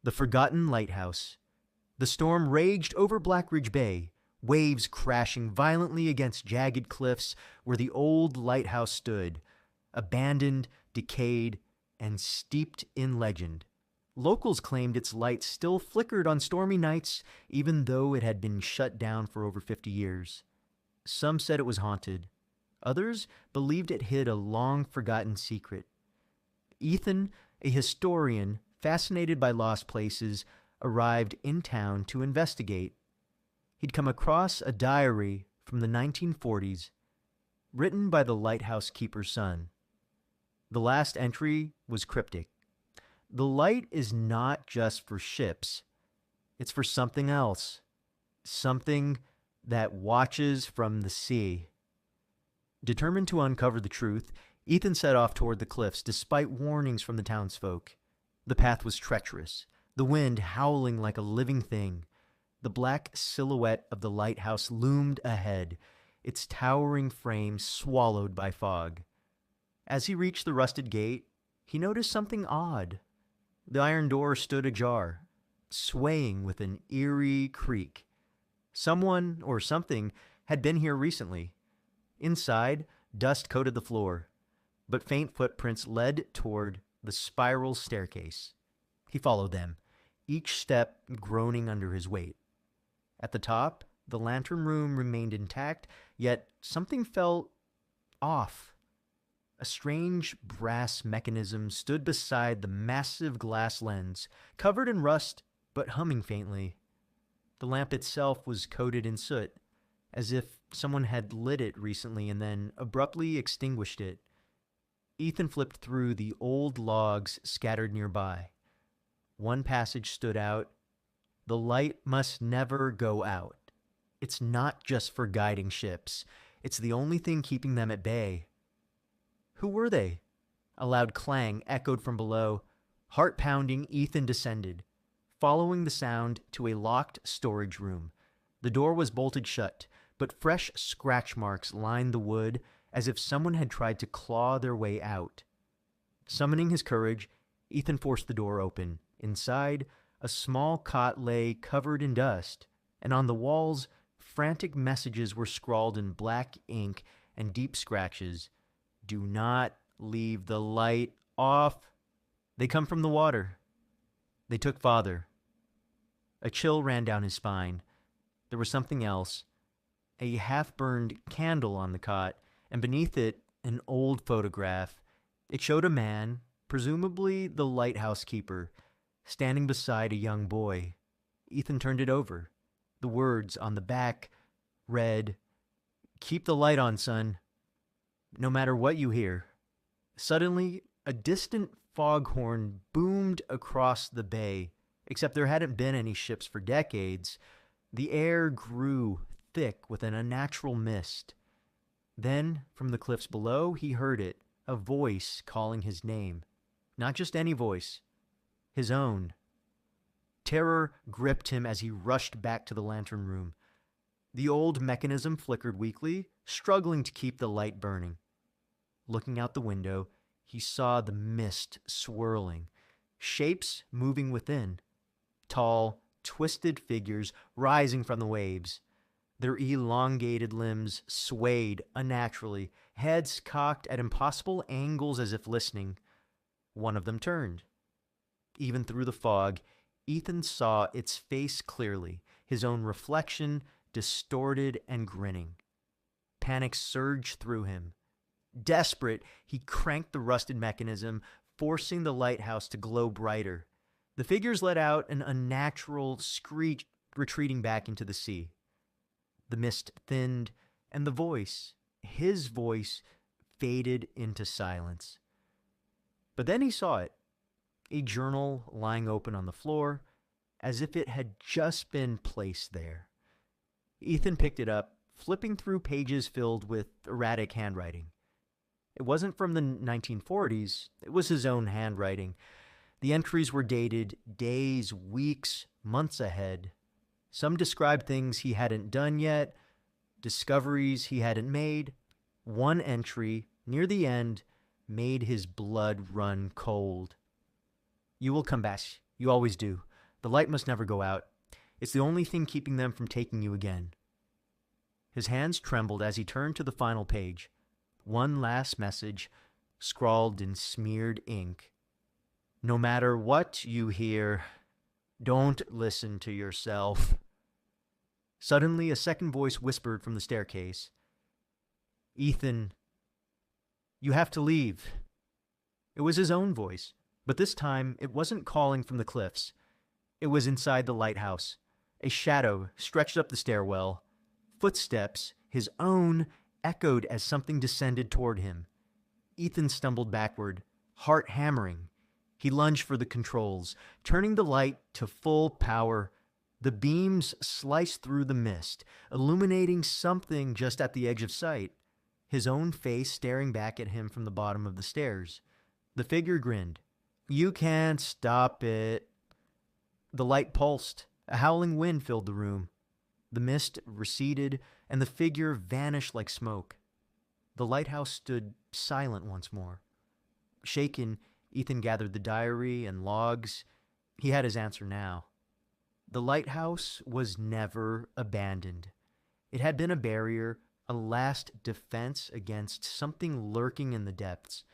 The Forgotten Lighthouse. The storm raged over Blackridge Bay, waves crashing violently against jagged cliffs where the old lighthouse stood, abandoned, decayed, and steeped in legend. Locals claimed its lights still flickered on stormy nights, even though it had been shut down for over 50 years. Some said it was haunted. Others believed it hid a long-forgotten secret. Ethan, a historian fascinated by lost places, arrived in town to investigate. He'd come across a diary from the 1940s, written by the lighthouse keeper's son. The last entry was cryptic. The light is not just for ships. It's for something else. Something that watches from the sea. Determined to uncover the truth, Ethan set off toward the cliffs despite warnings from the townsfolk. The path was treacherous, the wind howling like a living thing. The black silhouette of the lighthouse loomed ahead, its towering frame swallowed by fog. As he reached the rusted gate, he noticed something odd. The iron door stood ajar, swaying with an eerie creak. Someone or something had been here recently. Inside, dust coated the floor, but faint footprints led toward the spiral staircase. He followed them, each step groaning under his weight. At the top, the lantern room remained intact, yet something felt off. A strange brass mechanism stood beside the massive glass lens, covered in rust but humming faintly. The lamp itself was coated in soot, as if someone had lit it recently and then abruptly extinguished it. Ethan flipped through the old logs scattered nearby. One passage stood out. The light must never go out. It's not just for guiding ships. It's the only thing keeping them at bay. Who were they? A loud clang echoed from below. Heart-pounding, Ethan descended, following the sound to a locked storage room. The door was bolted shut, but fresh scratch marks lined the wood as if someone had tried to claw their way out. Summoning his courage, Ethan forced the door open. Inside, a small cot lay covered in dust, and on the walls, frantic messages were scrawled in black ink and deep scratches. Do not leave the light off. They come from the water. They took Father. A chill ran down his spine. There was something else. A half-burned candle on the cot, and beneath it, an old photograph. It showed a man, presumably the lighthouse keeper, standing beside a young boy. Ethan turned it over. The words on the back read, "Keep the light on, son, no matter what you hear." Suddenly, a distant foghorn boomed across the bay, except there hadn't been any ships for decades. The air grew thick with an unnatural mist. Then, from the cliffs below, he heard it, a voice calling his name. Not just any voice, his own. Terror gripped him as he rushed back to the lantern room. The old mechanism flickered weakly, struggling to keep the light burning. Looking out the window, he saw the mist swirling, shapes moving within, tall, twisted figures rising from the waves. Their elongated limbs swayed unnaturally, heads cocked at impossible angles as if listening. One of them turned. Even through the fog, Ethan saw its face clearly, his own reflection distorted and grinning. Panic surged through him. Desperate, he cranked the rusted mechanism, forcing the lighthouse to glow brighter. The figures let out an unnatural screech, retreating back into the sea. The mist thinned, and the voice, his voice, faded into silence. But then he saw it, a journal lying open on the floor, as if it had just been placed there. Ethan picked it up, flipping through pages filled with erratic handwriting. It wasn't from the 1940s, it was his own handwriting. The entries were dated days, weeks, months ahead. Some described things he hadn't done yet, discoveries he hadn't made. One entry, near the end, made his blood run cold. "You will come back. You always do. The light must never go out. It's the only thing keeping them from taking you again. His hands trembled as he turned to the final page. One last message, scrawled in smeared ink. No matter what you hear, don't listen to yourself. Suddenly, a second voice whispered from the staircase. Ethan, you have to leave. It was his own voice, but this time it wasn't calling from the cliffs. It was inside the lighthouse. A shadow stretched up the stairwell. Footsteps, his own, echoed as something descended toward him. Ethan stumbled backward, heart hammering. He lunged for the controls, turning the light to full power. The beams sliced through the mist, illuminating something just at the edge of sight. His own face staring back at him from the bottom of the stairs. The figure grinned. You can't stop it. The light pulsed. A howling wind filled the room. The mist receded, and the figure vanished like smoke. The lighthouse stood silent once more. Shaken, Ethan gathered the diary and logs. He had his answer now. The lighthouse was never abandoned. It had been a barrier, a last defense against something lurking in the depths.